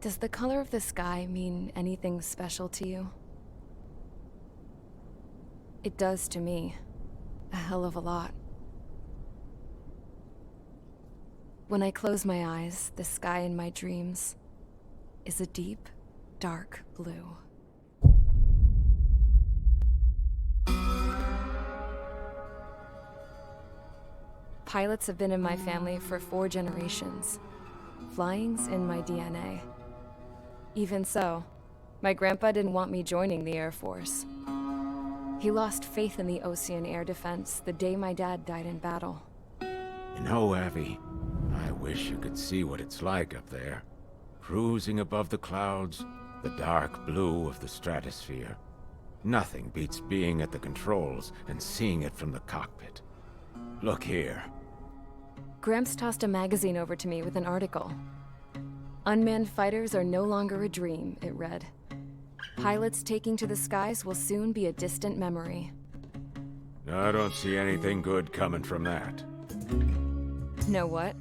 Does the color of the sky mean anything special to you? It does to me. A hell of a lot. When I close my eyes, the sky in my dreams is a deep, dark blue. Pilots have been in my family for 4 generations. Flying's in my DNA. Even so, my grandpa didn't want me joining the Air Force. He lost faith in the Ocean Air Defense the day my dad died in battle. You know, Abby, I wish you could see what it's like up there. Cruising above the clouds, the dark blue of the stratosphere. Nothing beats being at the controls and seeing it from the cockpit. Look here. Gramps tossed a magazine over to me with an article. Unmanned fighters are no longer a dream, it read. Pilots taking to the skies will soon be a distant memory. I don't see anything good coming from that. Know what?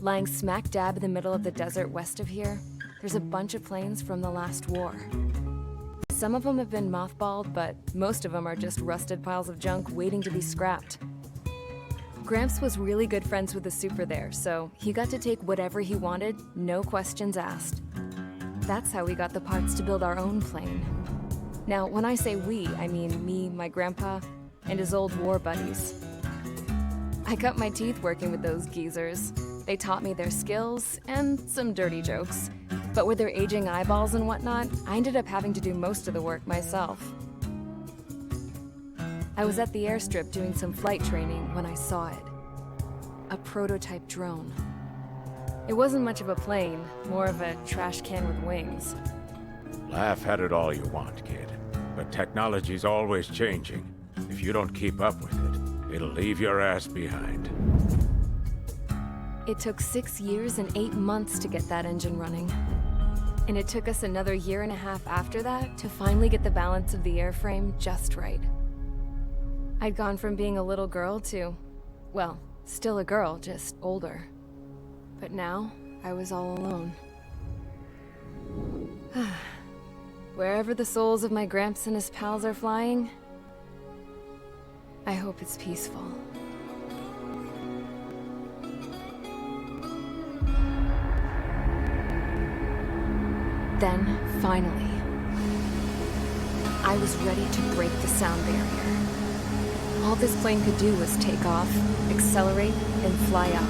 Lying smack dab in the middle of the desert west of here, there's a bunch of planes from the last war. Some of them have been mothballed, but most of them are just rusted piles of junk waiting to be scrapped. Gramps was really good friends with the super there, so he got to take whatever he wanted, no questions asked. That's how we got the parts to build our own plane. Now, when I say we, I mean me, my grandpa, and his old war buddies. I cut my teeth working with those geezers. They taught me their skills and some dirty jokes. But with their aging eyeballs and whatnot, I ended up having to do most of the work myself. I was at the airstrip doing some flight training when I saw it. A prototype drone. It wasn't much of a plane, more of a trash can with wings. Laugh at it all you want, kid. But technology's always changing. If you don't keep up with it, it'll leave your ass behind. It took 6 years and 8 months to get that engine running. And it took us another 1.5 years after that to finally get the balance of the airframe just right. I'd gone from being a little girl to, well, still a girl, just older. But now, I was all alone. Wherever the souls of my Gramps and his pals are flying, I hope it's peaceful. Then, finally, I was ready to break the sound barrier. All this plane could do was take off, accelerate, and fly up.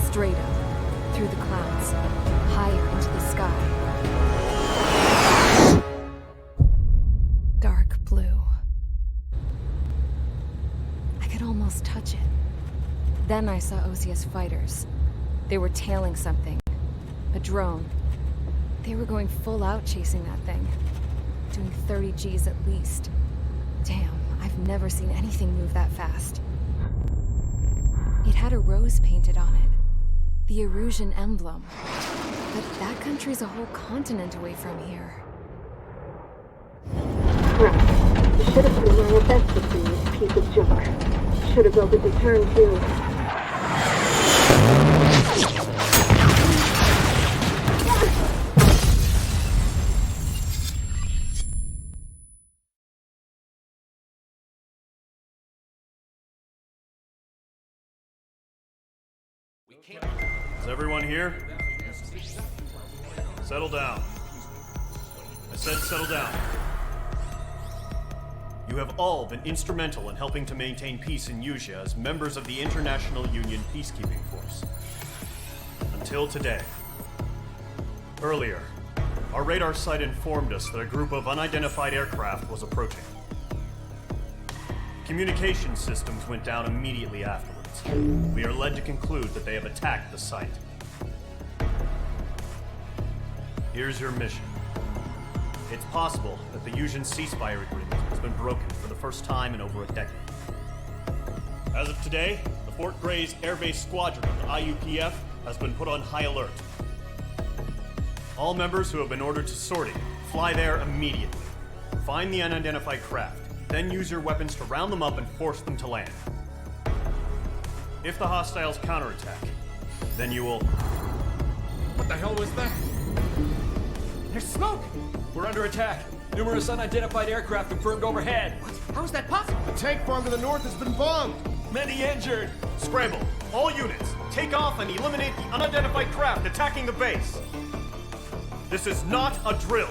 Straight up, through the clouds, higher into the sky. Dark blue. I could almost touch it. Then I saw Osia's fighters. They were tailing something. A drone. They were going full out chasing that thing. Doing 30 Gs at least. Damn, I've never seen anything move that fast. It had a rose painted on it. The Erusian emblem. But that country's a whole continent away from here. Right. You should have put away a best with this piece of junk. Should have built a deterrent too. Is everyone here? Settle down. I said settle down. You have all been instrumental in helping to maintain peace in Usea as members of the International Union Peacekeeping Force. Until today. Earlier, our radar site informed us that a group of unidentified aircraft was approaching. Communication systems went down immediately afterwards. We are led to conclude that they have attacked the site. Here's your mission. It's possible that the Usean ceasefire agreement has been broken for the first time in over a decade. As of today, the Fort Gray's Air Base Squadron of the IUPF has been put on high alert. All members who have been ordered to sortie, fly there immediately. Find the unidentified craft, then use your weapons to round them up and force them to land. If the hostiles counterattack, then you will... What the hell was that? There's smoke! We're under attack. Numerous unidentified aircraft confirmed overhead. How is that possible? The tank farm to the north has been bombed! Many injured. Scramble! All units, take off and eliminate the unidentified craft attacking the base! This is not a drill!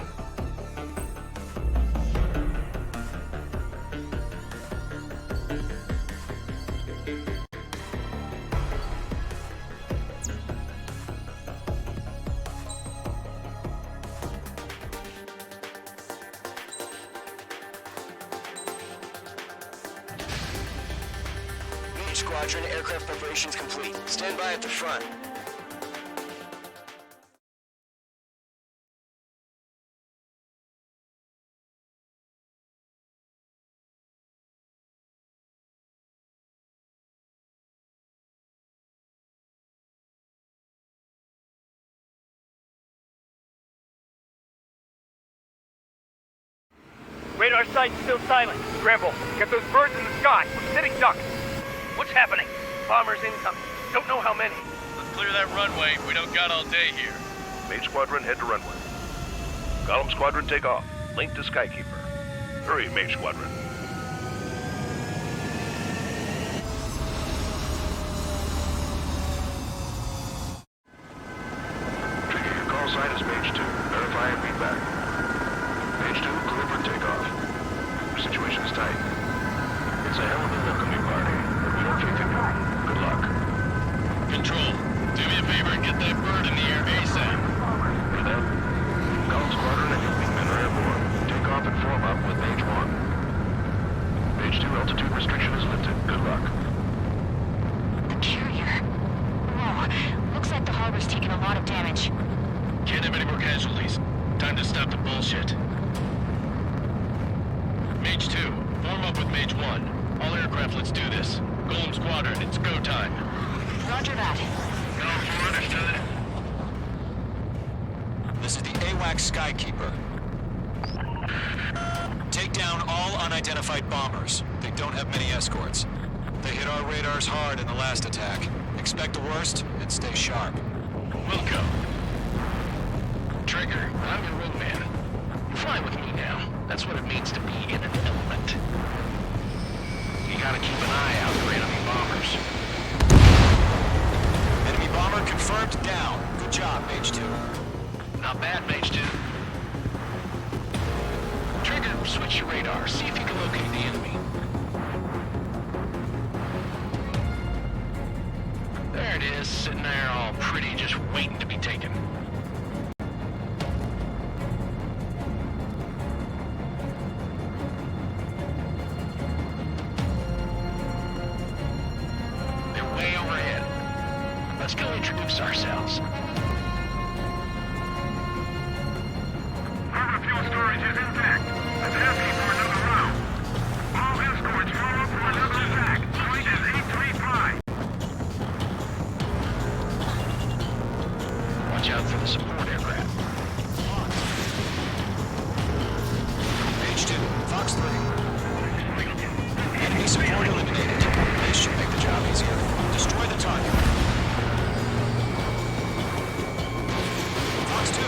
Squadron, aircraft preparations complete. Stand by at the front. Radar site's still silent. Scramble. Get those birds in the sky. We're sitting ducks. What's happening? Bombers incoming. Don't know how many. Let's clear that runway. We don't got all day here. Mage Squadron, head to runway. Column Squadron, take off. Link to Skykeeper. Hurry, Mage Squadron. Trigger, your call sign is Mage 2. Verify and feedback. Mage 2, clear for takeoff. Your situation is tight. It's a hell of a welcoming party. We don't faith in you. Good luck. Control, do me a favor and get that bird in the air ASAP. For them, Column Squadron and your wingmen are airborne. Take off and form up with Mage 1. Mage 2, altitude restriction is lifted. Good luck. Interior. Whoa. Looks like the harbor's taken a lot of damage. Can't have any more casualties. Time to stop the bullshit. Mage 2, form up with Mage 1. All aircraft, let's do this. Golem Squadron, it's go time. Roger that. No, understood. This is the AWACS Skykeeper. Take down all unidentified bombers. They don't have many escorts. They hit our radars hard in the last attack. Expect the worst and stay sharp. Wilco. Trigger, I'm your wingman. You fly with me now. That's what it means to be in an element. You gotta keep an eye out for enemy bombers. Enemy bomber confirmed down. Good job, Mage 2. Not bad, Mage 2. Trigger, switch your radar. See if you can locate the enemy. There it is, sitting there all pretty, just waiting to be taken. They're way overhead. Let's go introduce ourselves. Fuel storage is intact. Let's happy for another round. All escorts form up for another attack. Point is 835. Watch out for the support aircraft. Mage 2, Fox 3. Enemy support eliminated. This should make the job easier. Destroy the target. Fox 2.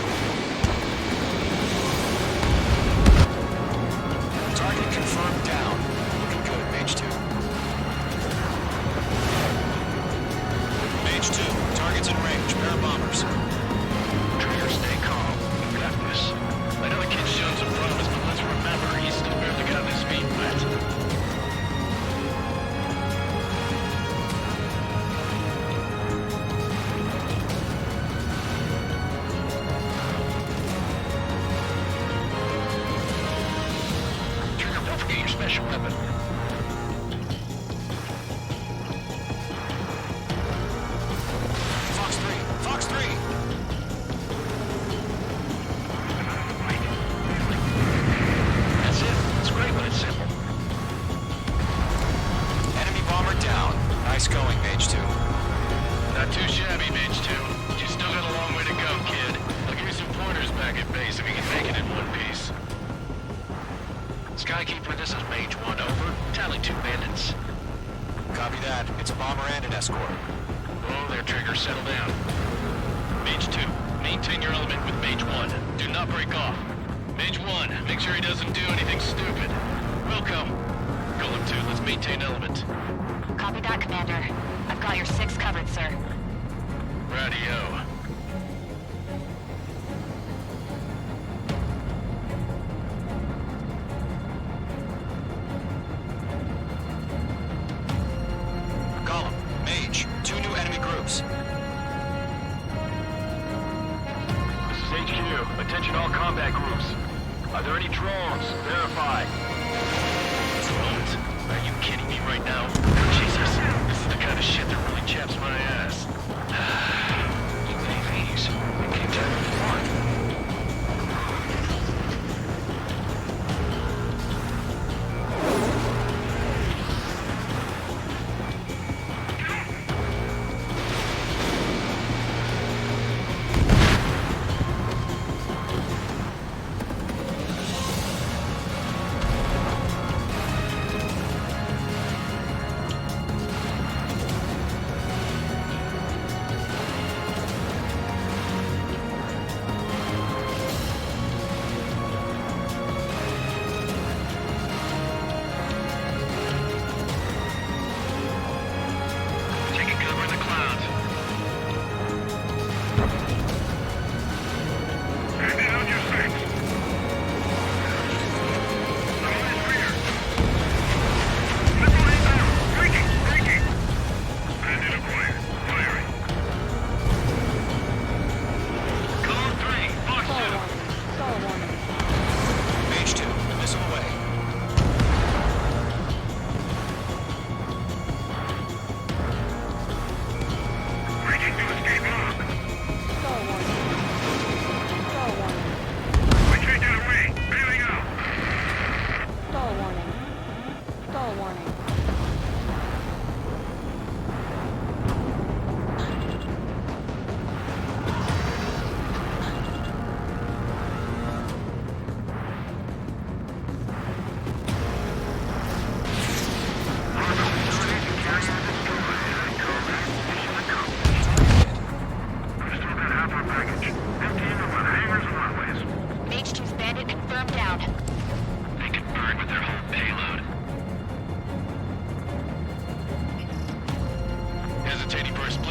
settle down. Mage 2, maintain your element with Mage 1. Do not break off. Mage 1, make sure he doesn't do anything stupid. Welcome. Golem 2, let's maintain element. Copy that, Commander. I've got your 6 covered, sir. Radio. Golem, Mage, 2 new enemy groups. This is HQ. Attention all combat groups. Are there any drones? Verify. Drones? Are you kidding me right now? Jesus, this is the kind of shit that really chaps my ass. UAVs. It came time to fun.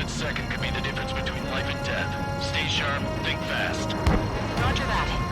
Second could be the difference between life and death. Stay sharp, think fast. Roger that.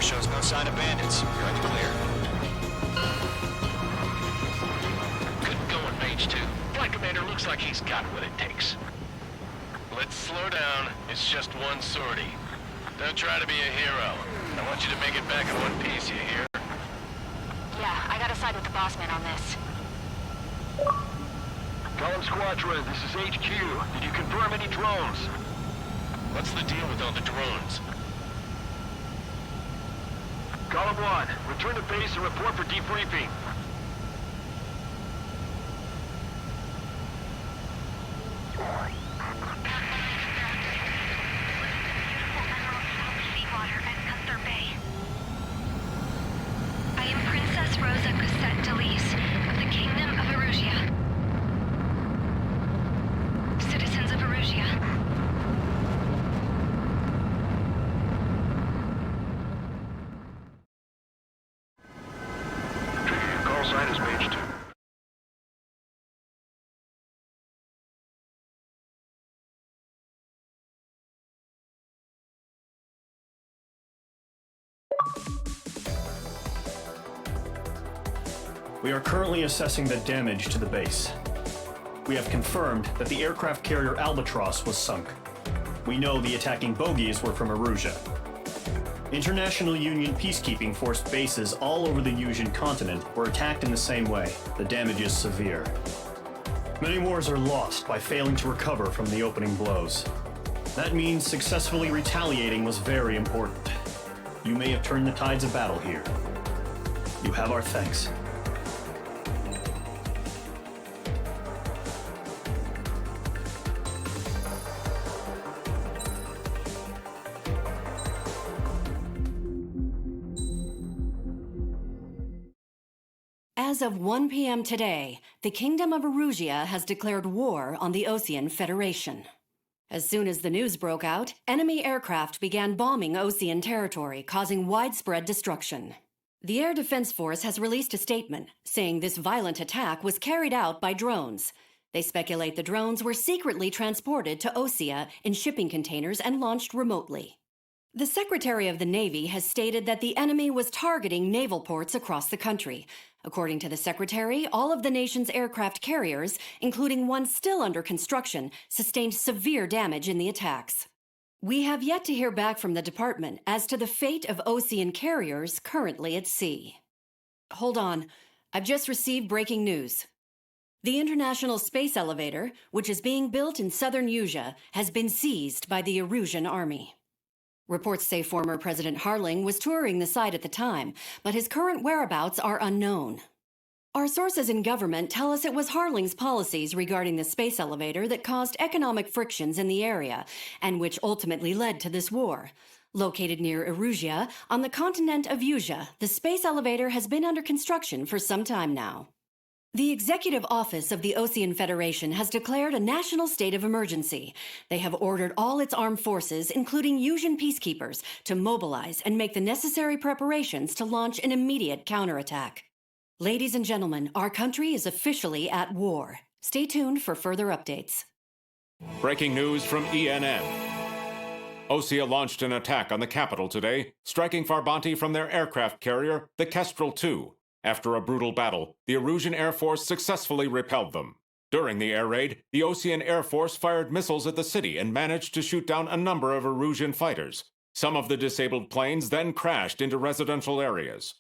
Shows no sign of bandits. You're in the clear. Good going, Mage 2. Flight Commander looks like he's got what it takes. Let's slow down. It's just one sortie. Don't try to be a hero. I want you to make it back in one piece, you hear? Yeah, I gotta side with the boss man on this. Column Squadron, this is HQ. Did you confirm any drones? What's the deal with all the drones? Column 1, return to base and report for debriefing. Police of the Kingdom of Erusia. Citizens of Erusia. Your call sign is page 2. We are currently assessing the damage to the base. We have confirmed that the aircraft carrier Albatross was sunk. We know the attacking bogies were from Erusia. International Union peacekeeping force bases all over the Yusian continent were attacked in the same way. The damage is severe. Many wars are lost by failing to recover from the opening blows. That means successfully retaliating was very important. You may have turned the tides of battle here. You have our thanks. As of 1 p.m. today, the Kingdom of Erusia has declared war on the Osean Federation. As soon as the news broke out, enemy aircraft began bombing Osean territory, causing widespread destruction. The Air Defense Force has released a statement saying this violent attack was carried out by drones. They speculate the drones were secretly transported to Osea in shipping containers and launched remotely. The Secretary of the Navy has stated that the enemy was targeting naval ports across the country. According to the Secretary, all of the nation's aircraft carriers, including one still under construction, sustained severe damage in the attacks. We have yet to hear back from the department as to the fate of Osean carriers currently at sea. Hold on, I've just received breaking news. The International Space Elevator, which is being built in southern Yusia, has been seized by the Erusian army. Reports say former President Harling was touring the site at the time, but his current whereabouts are unknown. Our sources in government tell us it was Harling's policies regarding the space elevator that caused economic frictions in the area, and which ultimately led to this war. Located near Erusia, on the continent of Yusia, the space elevator has been under construction for some time now. The Executive Office of the Osean Federation has declared a national state of emergency. They have ordered all its armed forces, including Yusian peacekeepers, to mobilize and make the necessary preparations to launch an immediate counterattack. Ladies and gentlemen, our country is officially at war. Stay tuned for further updates. Breaking news from ENN. Osea launched an attack on the capital today, striking Farbanti from their aircraft carrier, the Kestrel II. After a brutal battle, the Erusian Air Force successfully repelled them. During the air raid, the Osean Air Force fired missiles at the city and managed to shoot down a number of Erusian fighters. Some of the disabled planes then crashed into residential areas.